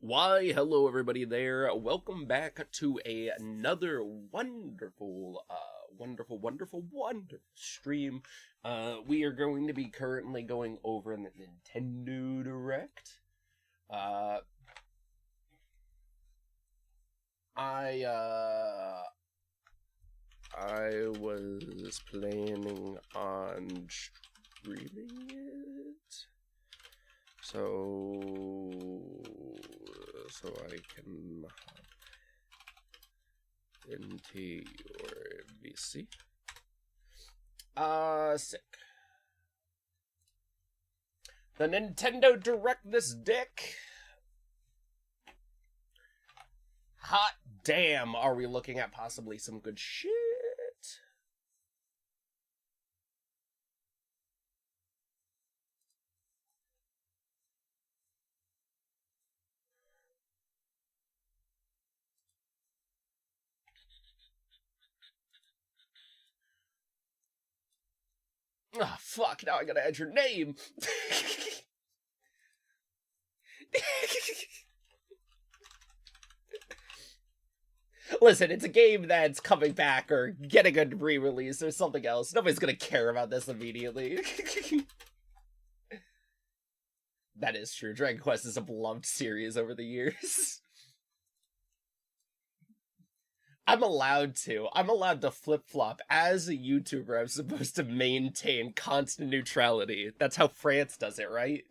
Why, hello everybody there. Welcome back to another wonderful, wonderful stream. We are going to be currently going over the Nintendo Direct. I was planning on streaming it. So I can hop into your VC. Sick. The Nintendo Direct this dick. Hot damn, are we looking at possibly some good shit? Ah, fuck, now I gotta add your name. Listen, it's a game that's coming back or getting a re-release or something else. Nobody's gonna care about this immediately. That is true. Dragon Quest is a beloved series over the years. I'm allowed to flip-flop. As a YouTuber, I'm supposed to maintain constant neutrality. That's how France does it, right?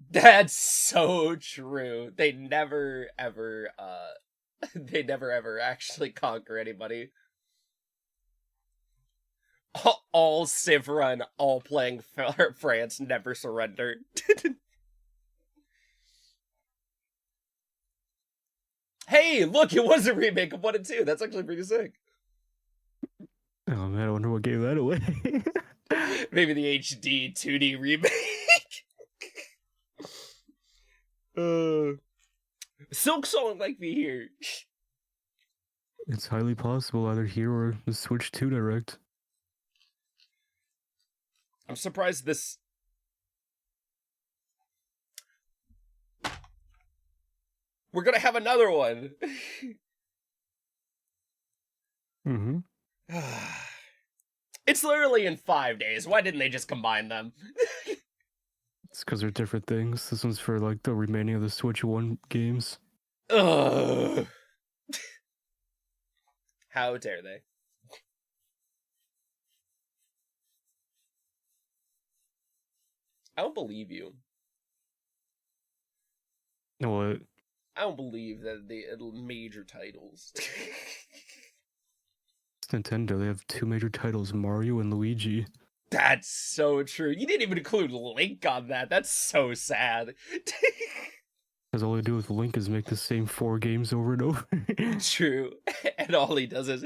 That's so true. They never ever actually conquer anybody. All Civ run, all playing France, never surrender. Hey, look, it was a remake of 1 and 2. That's actually pretty sick. Oh man, I wonder what gave that away. Maybe the HD 2D remake. Silk Song might be here. It's highly possible either here or the Switch 2 Direct. I'm surprised this... We're gonna have another one. Mm-hmm. It's literally in 5 days. Why didn't they just combine them? It's because they're different things. This one's for like the remaining of the Switch 1 games. Ugh. How dare they? I don't believe you. What? I don't believe that the major titles. It's Nintendo. They have 2 major titles, Mario and Luigi. That's so true. You didn't even include Link on that. That's so sad. Because all they do with Link is make the same 4 games over and over. True. And all he does is...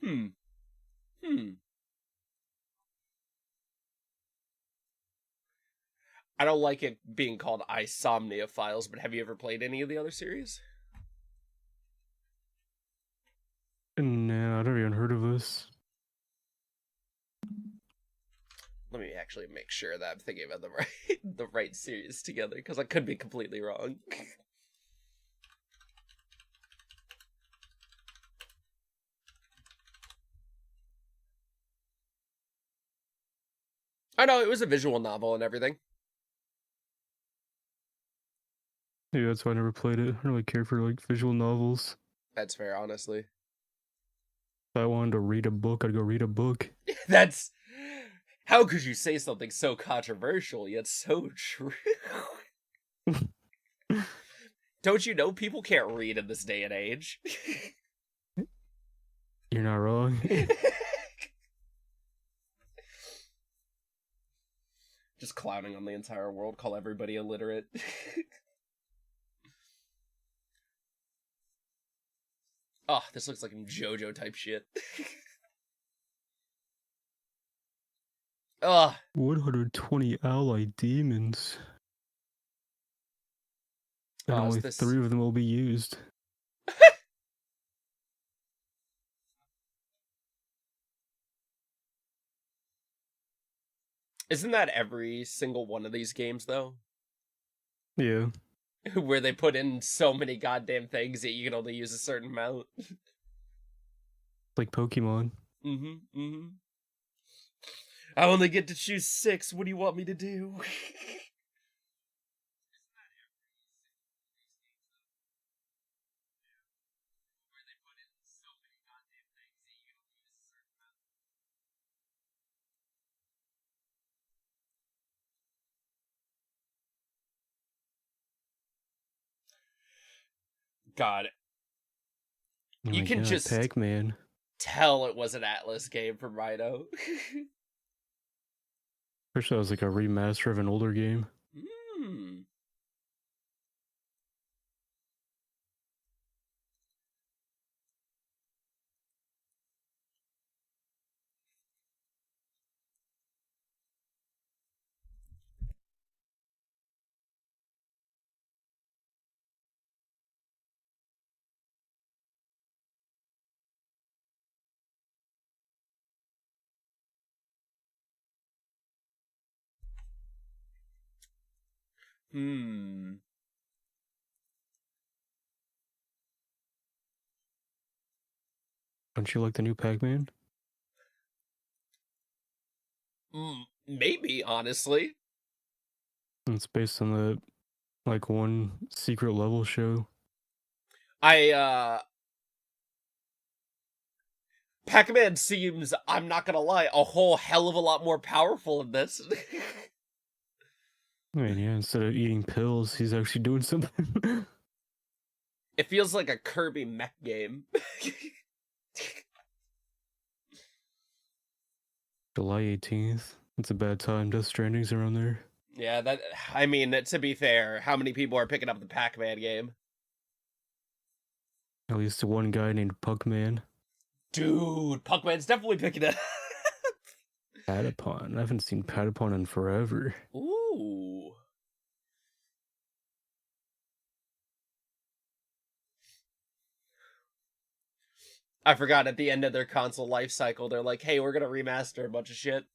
Hmm. I don't like it being called Isomnia Files, but have you ever played any of the other series? Nah, I've never even heard of this. Let me actually make sure that I'm thinking about the right series together, because I could be completely wrong. I know, it was a visual novel and everything. Yeah, that's why I never played it. I don't really care for like visual novels. That's fair, honestly. If I wanted to read a book, I'd go read a book. That's... How could you say something so controversial, yet so true? Don't you know people can't read in this day and age? You're not wrong. Just clowning on the entire world, call everybody illiterate. Oh, this looks like some JoJo type shit. Ugh. 120 allied demons. And only 3 of them will be used. Isn't that every single one of these games, though? Yeah. Where they put in so many goddamn things that you can only use a certain amount. Like Pokemon. I only get to choose 6. What do you want me to do? God. You can just Pac-Man. Tell it was an Atlas game from Rhino. Wish that was like a remaster of an older game. Don't you like the new Pac-Man? Maybe, honestly. It's based on the, like, one secret level show. Pac-Man seems, I'm not gonna lie, a whole hell of a lot more powerful in this. I mean, yeah, instead of eating pills, he's actually doing something. It feels like a Kirby mech game. July 18th. It's a bad time. Death Stranding's around there. Yeah, I mean, to be fair, how many people are picking up the Pac-Man game? At least one guy named Puckman. Dude, Puckman's definitely picking it up. Patapon. I haven't seen Patapon in forever. Ooh. I forgot at the end of their console life cycle, they're like, hey, we're gonna remaster a bunch of shit.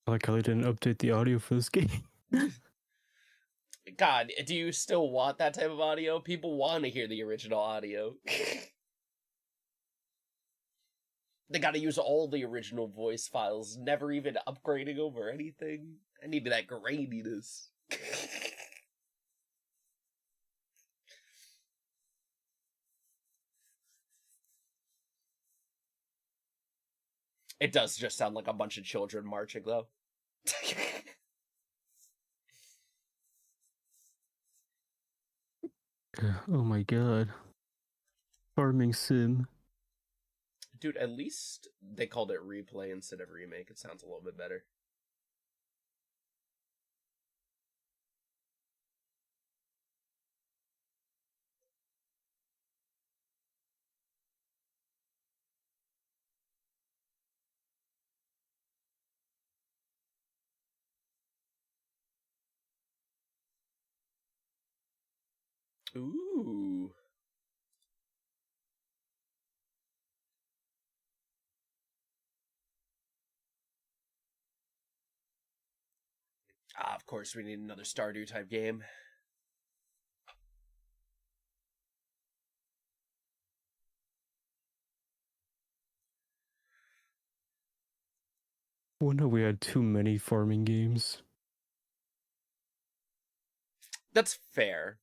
I like how they didn't update the audio for this game. God, do you still want that type of audio? People want to hear the original audio. They gotta use all the original voice files, never even upgrading over anything. I needed that graininess. It does just sound like a bunch of children marching, though. Oh my god. Farming sim. Dude, at least they called it replay instead of remake. It sounds a little bit better. Ooh. Ah, of course, we need another Stardew type game. Well, no, we had too many farming games. That's fair.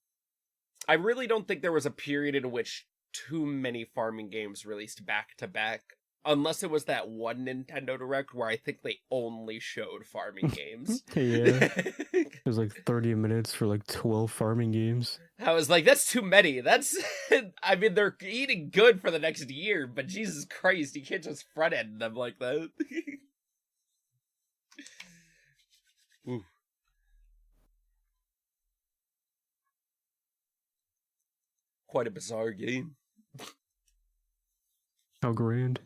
I really don't think there was a period in which too many farming games released back to back. Unless it was that one Nintendo Direct where I think they only showed farming games. Yeah. It was like 30 minutes for like 12 farming games. I was like, that's too many. That's, I mean, they're eating good for the next year, but Jesus Christ, you can't just front end them like that. Ooh. Quite a bizarre game. How grand.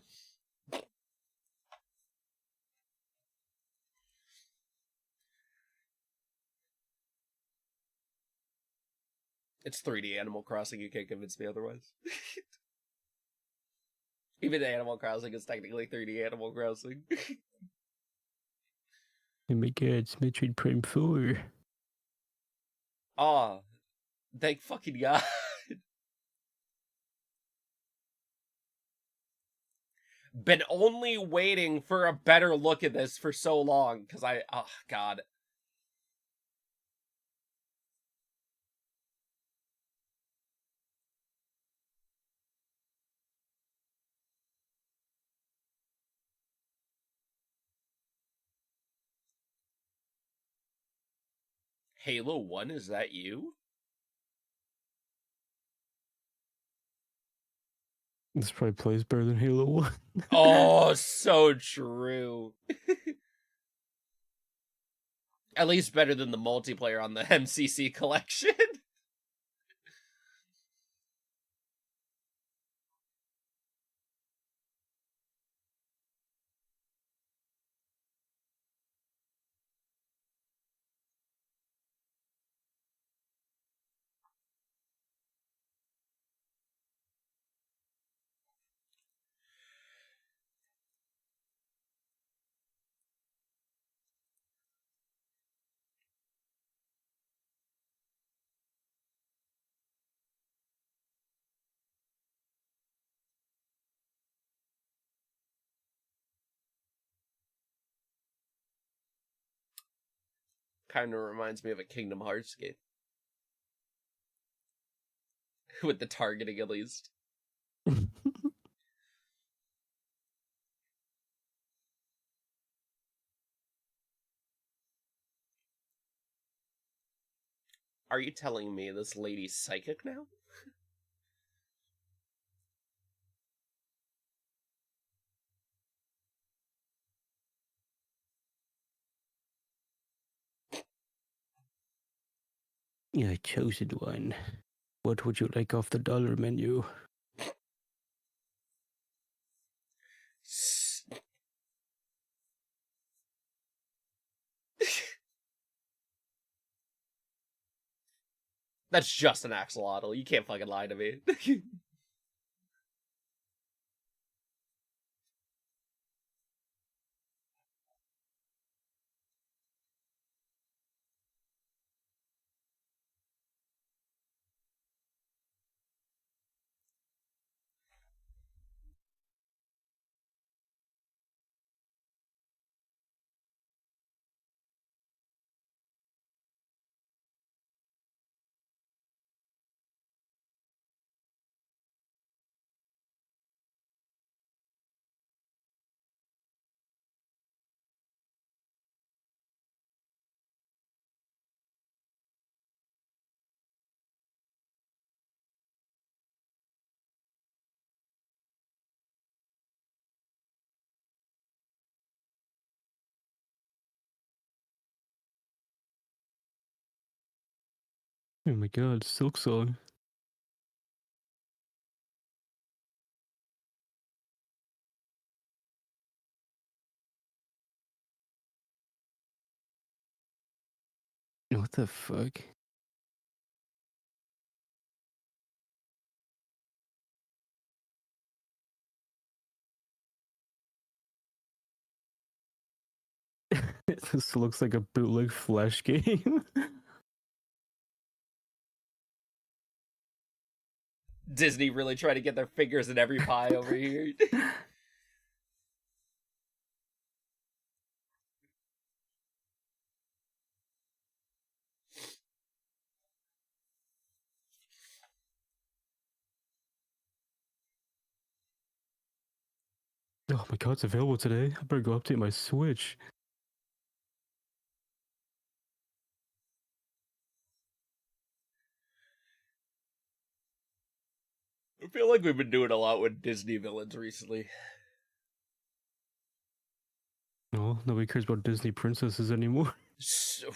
It's 3D Animal Crossing, you can't convince me otherwise. Even Animal Crossing is technically 3D Animal Crossing. Oh my god, it's Metroid Prime 4. Aw, thank fucking God. Been only waiting for a better look at this for so long, because oh God. Halo 1, is that you? This probably plays better than Halo 1. Oh, so true. At least better than the multiplayer on the MCC collection. Kind of reminds me of a Kingdom Hearts game. With the targeting, at least. Are you telling me this lady's psychic now? Yeah, chosen one. What would you like off the dollar menu? That's just an axolotl. You can't fucking lie to me. Oh my god, Silk Song. What the fuck? This looks like a bootleg Flash game. Disney really trying to get their fingers in every pie over here. Oh my god, it's available today. I better go update my Switch. I feel like we've been doing a lot with Disney villains recently. No, nobody cares about Disney princesses anymore. So...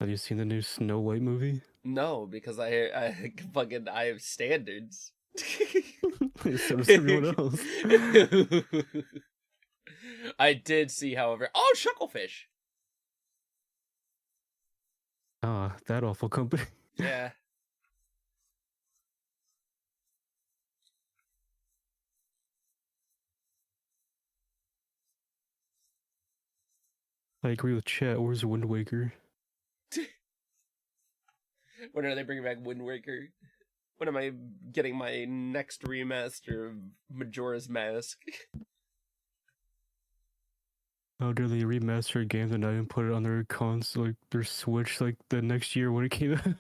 Have you seen the new Snow White movie? No, because I fucking I have standards. So does everyone else. I did see, however. Oh, Shucklefish. Ah, that awful company. Yeah. I agree with chat. Where's Wind Waker? When are they bringing back Wind Waker? When am I getting my next remaster of Majora's Mask? How dare they remaster a game and not even put it on their console, like their Switch, like the next year when it came out?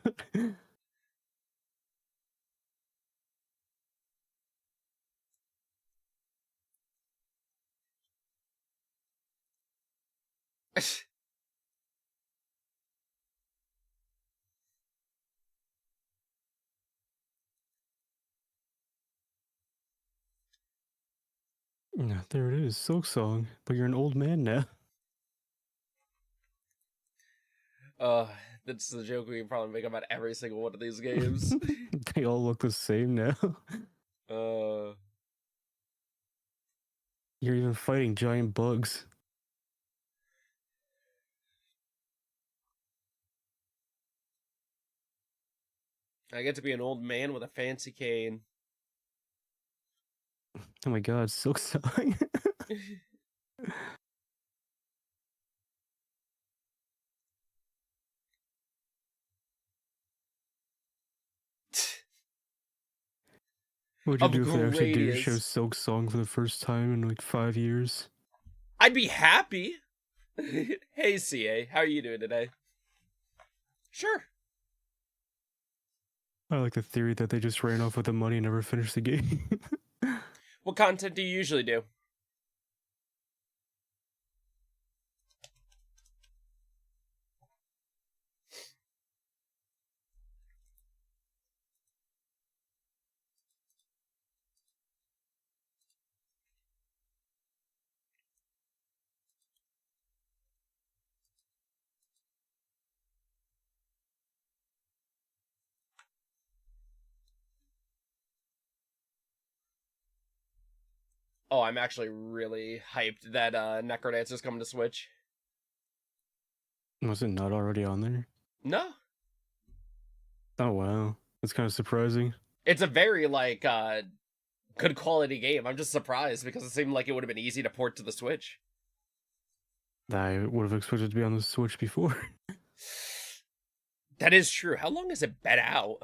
Yeah, there it is, Silk Song. But you're an old man now. That's the joke we can probably make about every single one of these games. They all look the same now. You're even fighting giant bugs. I get to be an old man with a fancy cane. Oh my god, Silk Song. What'd you do if they actually do show Silk Song for the first time in like 5 years? I'd be happy. Hey, CA, how are you doing today? Sure. I like the theory that they just ran off with the money and never finished the game. What content do you usually do? Oh, I'm actually really hyped that Necrodancer's coming to Switch. Was it not already on there? No. Oh wow, that's kind of surprising. It's a very, like, good quality game. I'm just surprised because it seemed like it would have been easy to port to the Switch. I would have expected it to be on the Switch before. That is true. How long has it been out?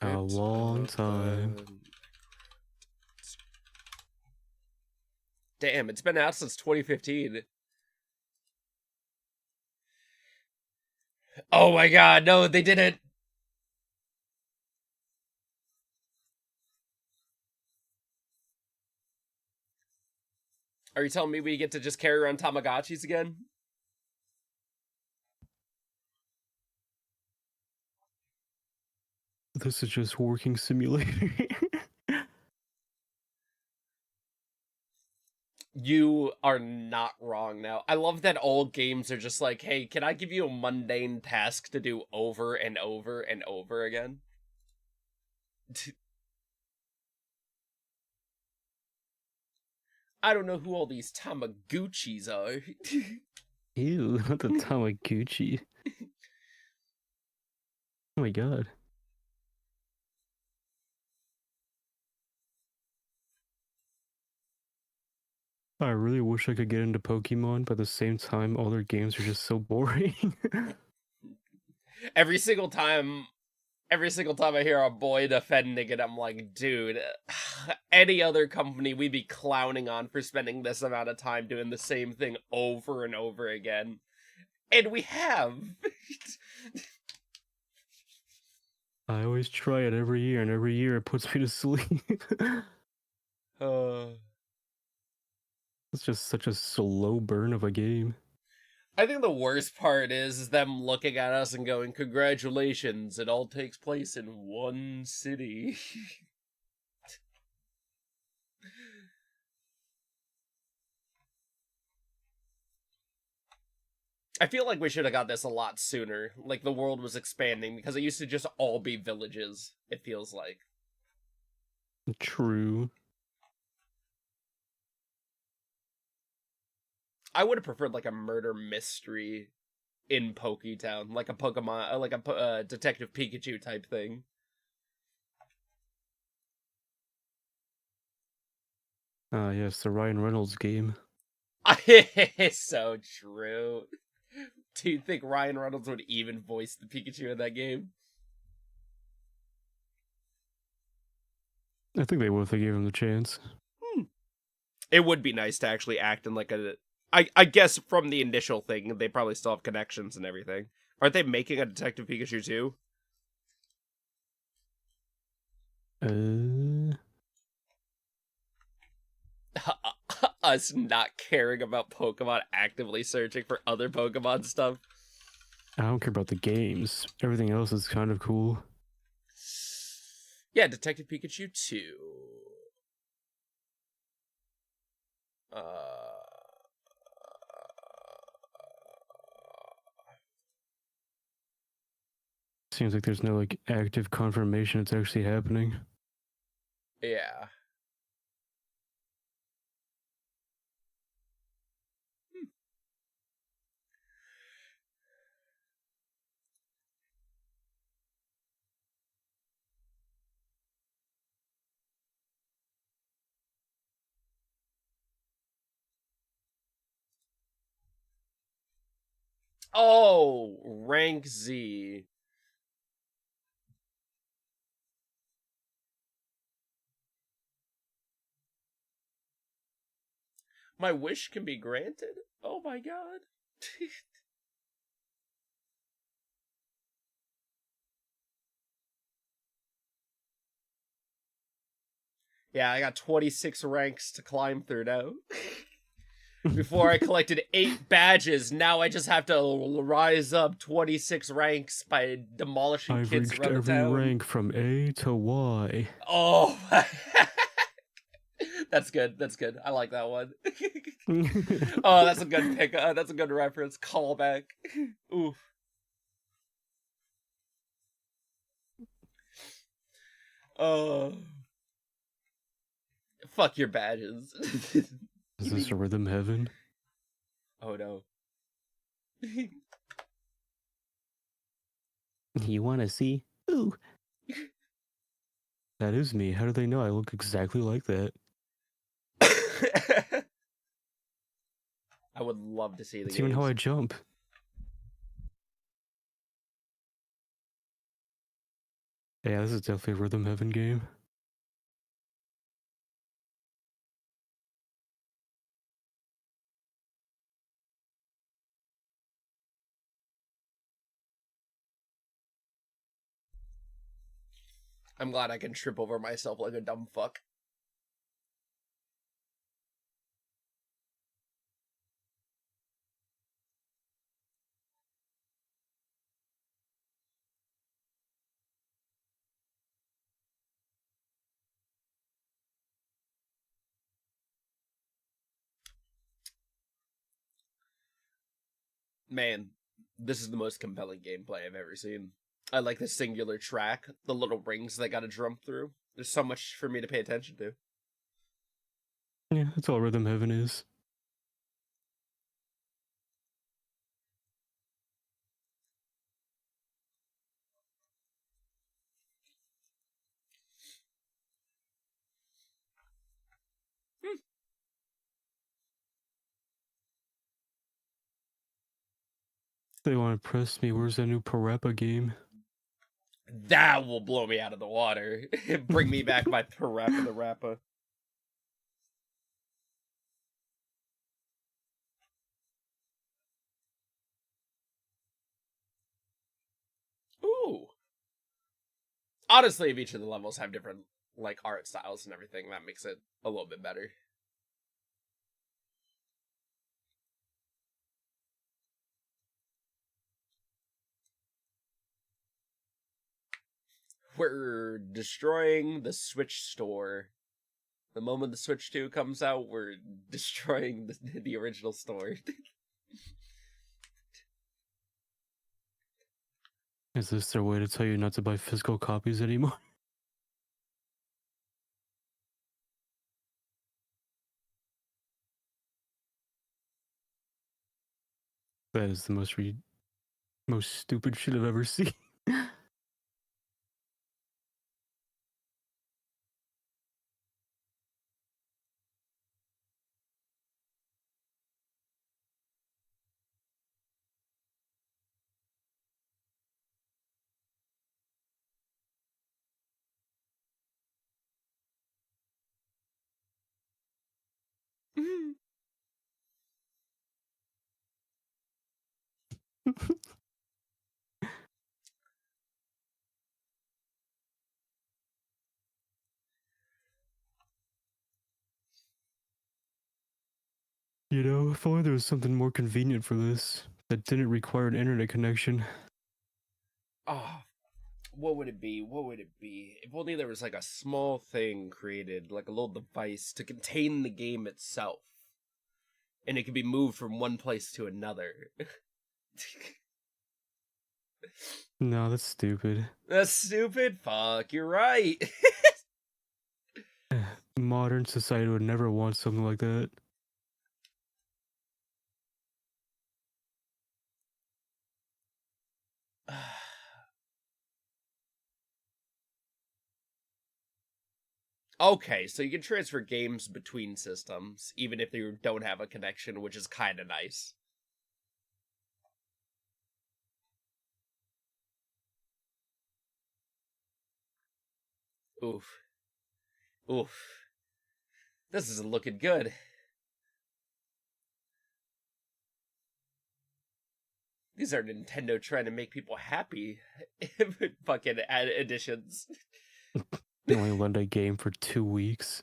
A long time. Damn, it's been out since 2015. Oh my god, no, they didn't. Are you telling me we get to just carry around Tamagotchis again? This is just working simulator. You are not wrong now. I love that old games are just like, hey, can I give you a mundane task to do over and over and over again? I don't know who all these Tamaguchis are. Ew, not the Tamaguchi. Oh my god. I really wish I could get into Pokemon, but at the same time, all their games are just so boring. Every single time I hear a boy defending it, I'm like, dude, any other company we'd be clowning on for spending this amount of time doing the same thing over and over again. And we have. I always try it every year, and every year it puts me to sleep. Uh, It's just such a slow burn of a game. I think the worst part is them looking at us and going, "Congratulations, it all takes place in one city." I feel like we should have got this a lot sooner. Like the world was expanding because it used to just all be villages, it feels like. True. I would have preferred like a murder mystery in Poketown, like a Pokemon, like a Detective Pikachu type thing. Yes, the Ryan Reynolds game. It's so true. Do you think Ryan Reynolds would even voice the Pikachu in that game? I think they would if they gave him the chance. It would be nice to actually act in like a. I guess from the initial thing, they probably still have connections and everything. Aren't they making a Detective Pikachu too? Uh, Us not caring about Pokemon actively searching for other Pokemon stuff. I don't care about the games. Everything else is kind of cool. Yeah, Detective Pikachu 2. Seems like there's no like active confirmation it's actually happening. Yeah. Oh, rank Z. My wish can be granted? Oh my god. Yeah, I got 26 ranks to climb through now. Before I collected 8 badges, now I just have to rise up 26 ranks by demolishing I've kids reached around the every town. rank from A to Y. Oh, that's good. That's good. I like that one. Oh, that's a good pick. That's a good reference. Callback. Oof. Oh, fuck your badges. Is this a rhythm heaven? Oh no. You want to see? Ooh. That is me. How do they know I look exactly like that? I would love to see the That's even how games. I jump. Yeah, this is definitely a rhythm heaven game. I'm glad I can trip over myself like a dumb fuck. Man, this is the most compelling gameplay I've ever seen. I like the singular track, the little rings they gotta jump through. There's so much for me to pay attention to. Yeah, that's all rhythm heaven is. They want to press me. Where's that new Parappa game? That will blow me out of the water. Bring me back my Parappa the Rappa. Ooh. Honestly, if each of the levels have different, like, art styles and everything, that makes it a little bit better. We're destroying the Switch store. The moment the Switch 2 comes out, we're destroying the original store. Is this their way to tell you not to buy physical copies anymore? That is the most stupid shit I've ever seen. You know, if only there was something more convenient for this that didn't require an internet connection. Oh, what would it be? What would it be? If only there was like a small thing created, like a little device to contain the game itself. And it could be moved from one place to another. No, that's stupid. That's stupid? Fuck, you're right. Modern society would never want something like that. Okay, so you can transfer games between systems, even if you don't have a connection, which is kind of nice. Oof. Oof. This isn't looking good. These are Nintendo trying to make people happy. Fucking additions. They only lend a game for 2 weeks.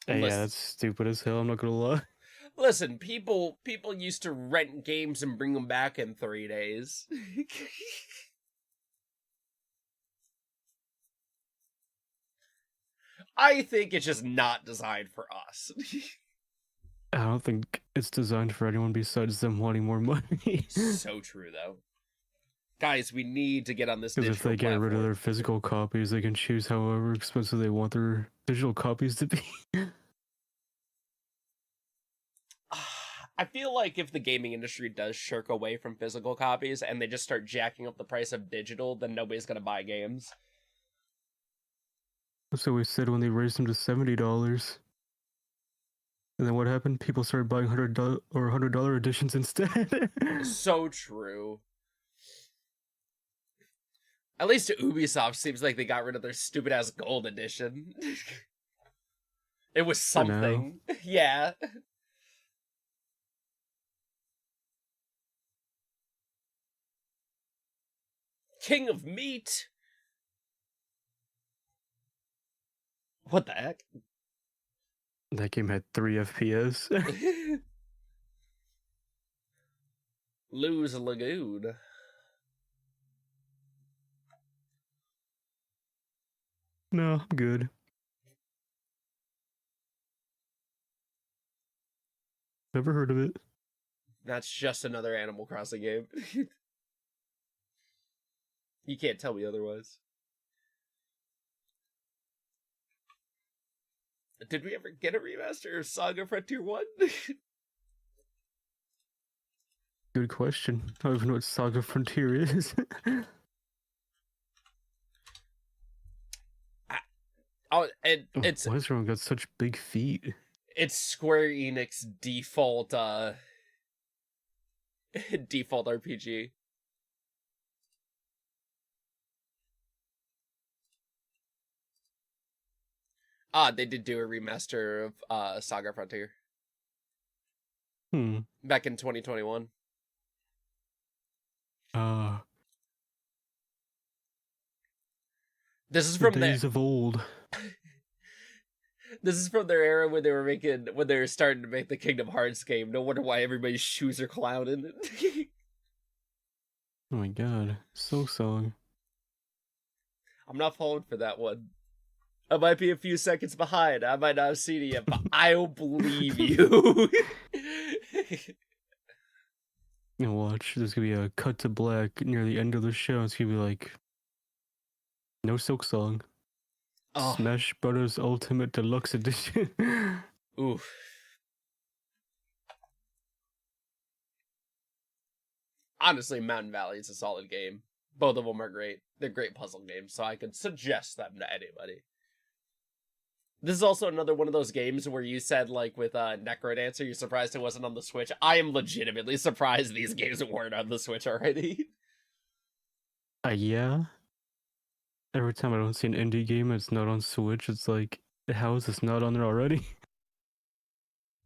Yeah, that's stupid as hell, I'm not gonna lie. Listen, people used to rent games and bring them back in 3 days. I think it's just not designed for us. I don't think it's designed for anyone besides them wanting more money. So true, though. Guys, we need to get on this digital Because if they get platform. rid of their physical copies, they can choose however expensive they want their digital copies to be. I feel like if the gaming industry does shirk away from physical copies and they just start jacking up the price of digital, then nobody's gonna buy games. That's what we said when they raised them to $70. And then what happened? People started buying $100 editions instead. So true. At least Ubisoft seems like they got rid of their stupid ass gold edition. It was something. Yeah. King of Meat. What the heck? That game had 3 FPS. Lose Lagoon. No, I'm good. Never heard of it. That's just another Animal Crossing game. You can't tell me otherwise. Did we ever get a remaster of Saga Frontier 1? Good question. I don't even know what Saga Frontier is. It's why has everyone got such big feet? It's Square Enix default default RPG. They did do a remaster of Saga Frontier Hmm. back in 2021. This is The from days of old. This is from their era when they were starting to make the Kingdom Hearts game. No wonder why everybody's shoes are clouding. Oh my god. Silk Song. I'm not falling for that one. I might be a few seconds behind. I might not have seen it yet, but I'll believe you. You know, watch. There's gonna be a cut to black near the end of the show. It's gonna be like, no Silk Song. Oh, Smash Brothers Ultimate Deluxe Edition. oof. Honestly, Mountain Valley is a solid game. Both of them are great. They're great puzzle games, so I could suggest them to anybody. This is also another one of those games where you said, like, with Necrodancer, you're surprised it wasn't on the Switch. I am legitimately surprised these games weren't on the Switch already. Yeah. Every time I don't see an indie game that's not on Switch, it's like, how is this not on there already?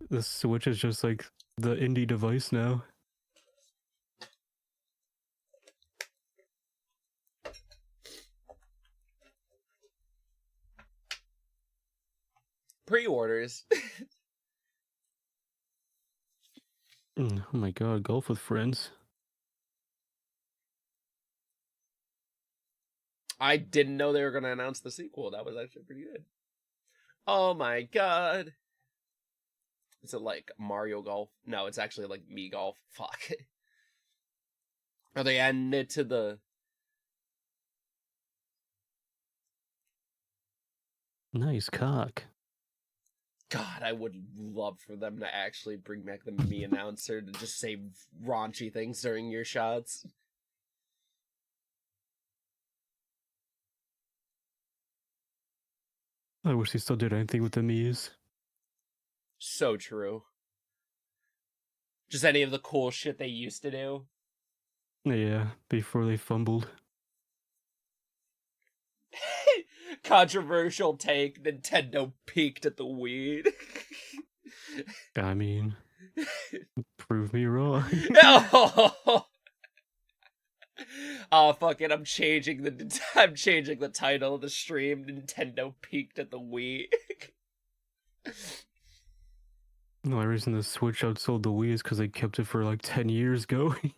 The Switch is just like the indie device now. Pre-orders. Oh my god, Golf with Friends. I didn't know they were going to announce the sequel. That was actually pretty good. Oh my god. Is it like Mario Golf? No, it's actually like Me Golf. Fuck. Are they adding it to the... Nice cock. God, I would love for them to actually bring back the me announcer to just say raunchy things during your shots. I wish they still did anything with the Mii's. So true. Just any of the cool shit they used to do. Yeah, before they fumbled. Controversial take, Nintendo peaked at the Wii. I mean, prove me wrong. Oh fuck it! I'm changing the title of the stream. Nintendo peaked at the Wii. The only reason the Switch outsold the Wii is because they kept it for like 10 years going.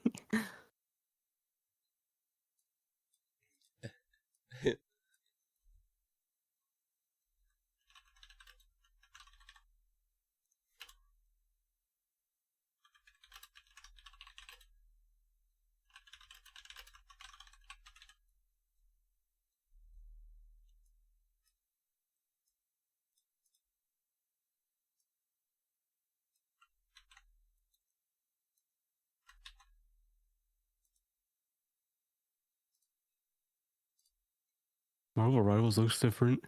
Marvel Rivals looks different.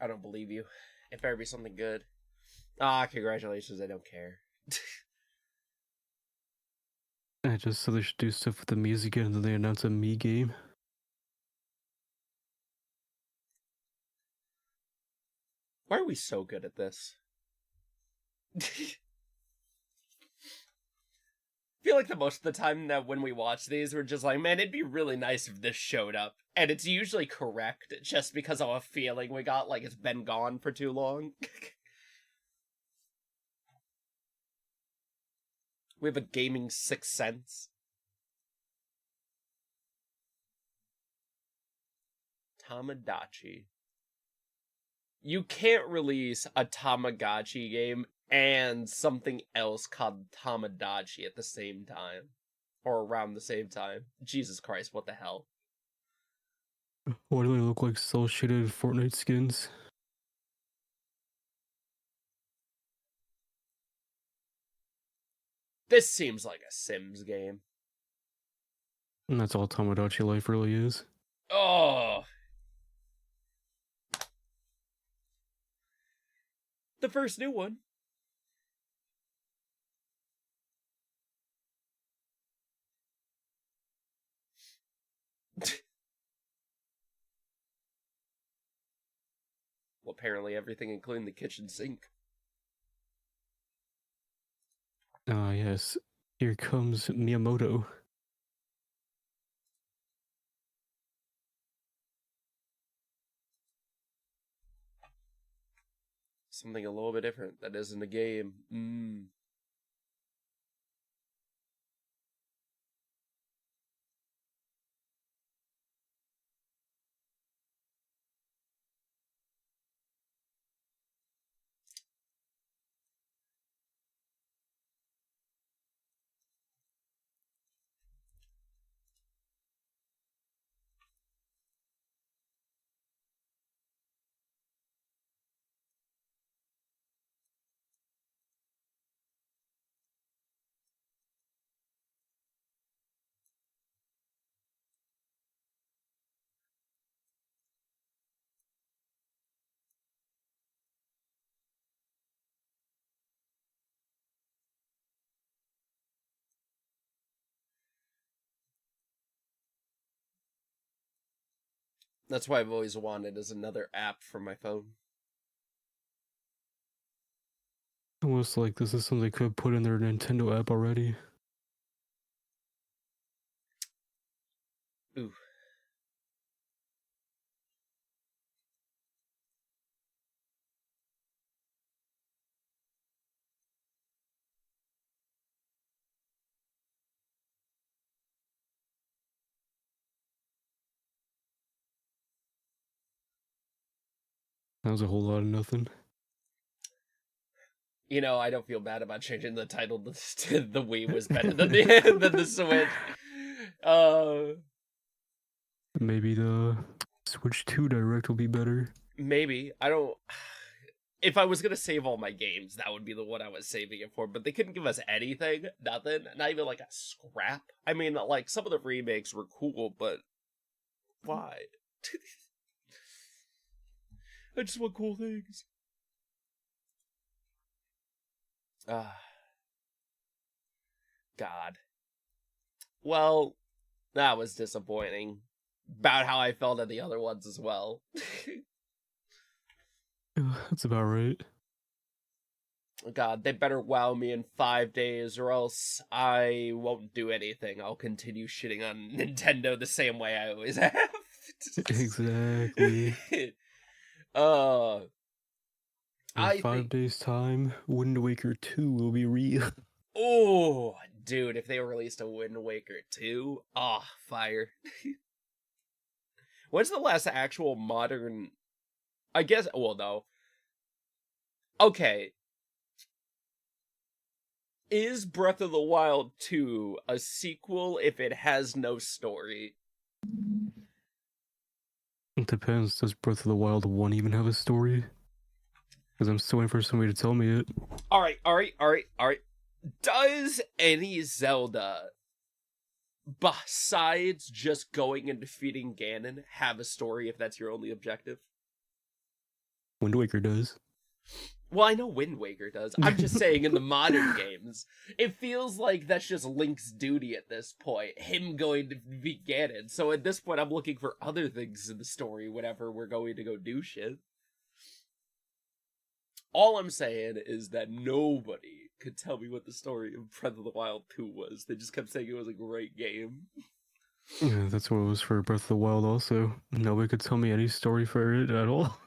I don't believe you. It better be something good. Ah, congratulations, I don't care. I just said they should do stuff with the Mii's again, and then they announce a Mii game. Why are we so good at this? I feel like the most of the time that when we watch these, we're just like, man, it'd be really nice if this showed up. And it's usually correct, just because of a feeling we got like it's been gone for too long. We have a gaming sixth sense. Tamagotchi. You can't release a Tamagotchi game and something else called Tamagotchi at the same time. Or around the same time. Jesus Christ, what the hell? Why do they look like cel-shaded Fortnite skins? This seems like a Sims game. And that's all Tomodachi Life really is. Oh! The first new one. Well, apparently everything, including the kitchen sink. Ah, yes. Here comes Miyamoto. Something a little bit different that isn't a game. That's why I've always wanted is another app for my phone. Almost like this is something they could put in their Nintendo app already. Ooh. That was a whole lot of nothing. You know, I don't feel bad about changing the title to the Wii was better than the Switch. Maybe the Switch 2 Direct will be better. Maybe. I don't... If I was gonna save all my games, that would be the one I was saving it for, but they couldn't give us anything. Nothing. Not even like a scrap. I mean, like, some of the remakes were cool, but... Why? I just want cool things. God. Well, that was disappointing. About how I felt at the other ones as well. That's about right. God, they better wow me in 5 days or else I won't do anything. I'll continue shitting on Nintendo the same way I always have. Exactly. In 5 days' time, Wind Waker 2 will be real. Oh, dude, if they released a Wind Waker 2, fire. When's the last actual modern... I guess, well, no. Okay. Is Breath of the Wild 2 a sequel if it has no story? It depends. Does Breath of the Wild 1 even have a story? Because I'm still waiting for somebody to tell me it. Alright. Does any Zelda, besides just going and defeating Ganon, have a story if that's your only objective? Wind Waker does. Well, I know Wind Waker does. I'm just saying in the modern games, it feels like that's just Link's duty at this point. Him going to beat Ganon. So at this point, I'm looking for other things in the story whenever we're going to go do shit. All I'm saying is that nobody could tell me what the story of Breath of the Wild 2 was. They just kept saying it was a great game. Yeah, that's what it was for Breath of the Wild also. Nobody could tell me any story for it at all.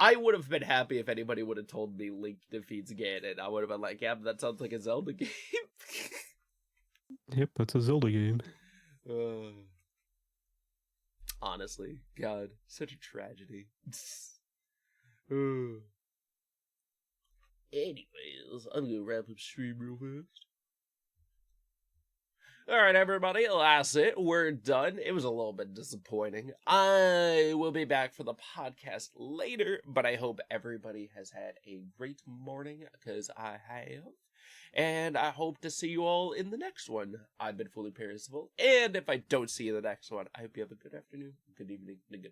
I would have been happy if anybody would have told me Link defeats Ganon. I would have been like, yeah, that sounds like a Zelda game. Yep, that's a Zelda game. Honestly, God, such a tragedy. Anyways, I'm gonna wrap up stream real fast. All right, everybody, that's it. We're done. It was a little bit disappointing. I will be back for the podcast later, but I hope everybody has had a great morning, because I have. And I hope to see you all in the next one. I've been Fully Perishable, and if I don't see you in the next one, I hope you have a good afternoon, good evening, and a good